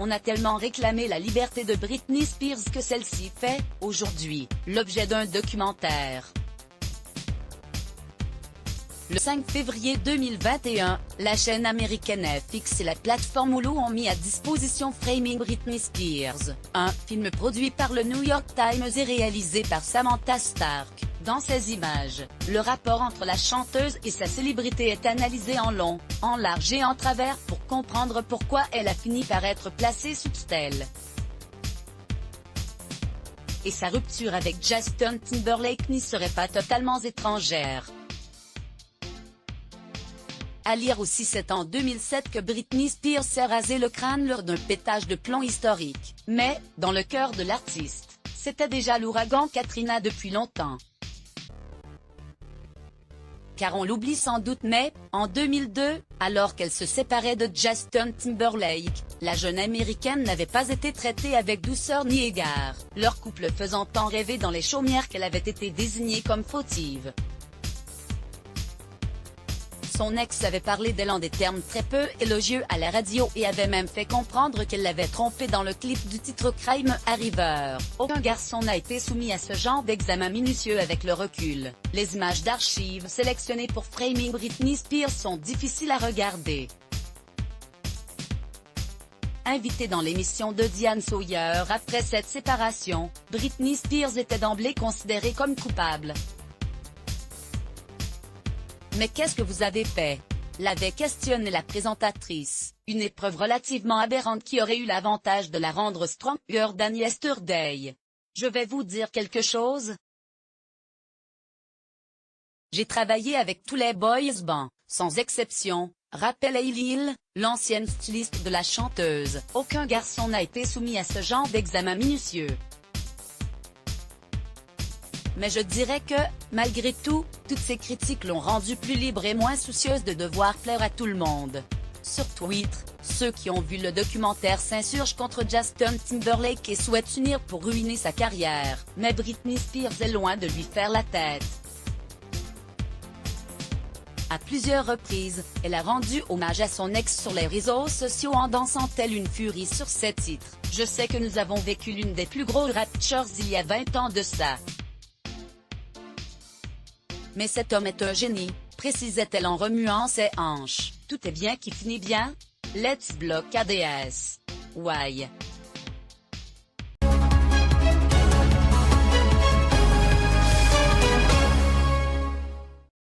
On a tellement réclamé la liberté de Britney Spears que celle-ci fait, aujourd'hui, l'objet d'un documentaire. Le 5 février 2021, la chaîne américaine FX et la plateforme Hulu ont mis à disposition Framing Britney Spears, un film produit par le New York Times et réalisé par Samantha Stark. Dans ces images, le rapport entre la chanteuse et sa célébrité est analysé en long, en large et en travers pour comprendre pourquoi elle a fini par être placée sous tutelle. Et sa rupture avec Justin Timberlake n'y serait pas totalement étrangère. À lire aussi, c'est en 2007 que Britney Spears s'est rasé le crâne lors d'un pétage de plomb historique. Mais, dans le cœur de l'artiste, c'était déjà l'ouragan Katrina depuis longtemps. Car on l'oublie sans doute, mais, en 2002, alors qu'elle se séparait de Justin Timberlake, la jeune américaine n'avait pas été traitée avec douceur ni égard, leur couple faisant tant rêver dans les chaumières qu'elle avait été désignée comme fautive. Son ex avait parlé d'elle en des termes très peu élogieux à la radio et avait même fait comprendre qu'elle l'avait trompée dans le clip du titre Crime a River. Aucun garçon n'a été soumis à ce genre d'examen minutieux avec le recul. Les images d'archives sélectionnées pour Framing Britney Spears sont difficiles à regarder. Invitée dans l'émission de Diane Sawyer après cette séparation, Britney Spears était d'emblée considérée comme coupable. Mais qu'est-ce que vous avez fait? L'avait questionné la présentatrice, une épreuve relativement aberrante qui aurait eu l'avantage de la rendre stronger than yesterday. Je vais vous dire quelque chose? J'ai travaillé avec tous les boys bands, sans exception, rappelle Hailey Hill, l'ancienne styliste de la chanteuse. Aucun garçon n'a été soumis à ce genre d'examen minutieux. Mais je dirais que, malgré tout, toutes ces critiques l'ont rendue plus libre et moins soucieuse de devoir plaire à tout le monde. Sur Twitter, ceux qui ont vu le documentaire s'insurgent contre Justin Timberlake et souhaitent s'unir pour ruiner sa carrière, mais Britney Spears est loin de lui faire la tête. À plusieurs reprises, elle a rendu hommage à son ex sur les réseaux sociaux en dansant telle une furie sur ses titres. Je sais que nous avons vécu l'une des plus grosses raptures il y a 20 ans de ça. Mais cet homme est un génie, précisait-elle en remuant ses hanches. Tout est bien qui finit bien? Let's block ADS. Why?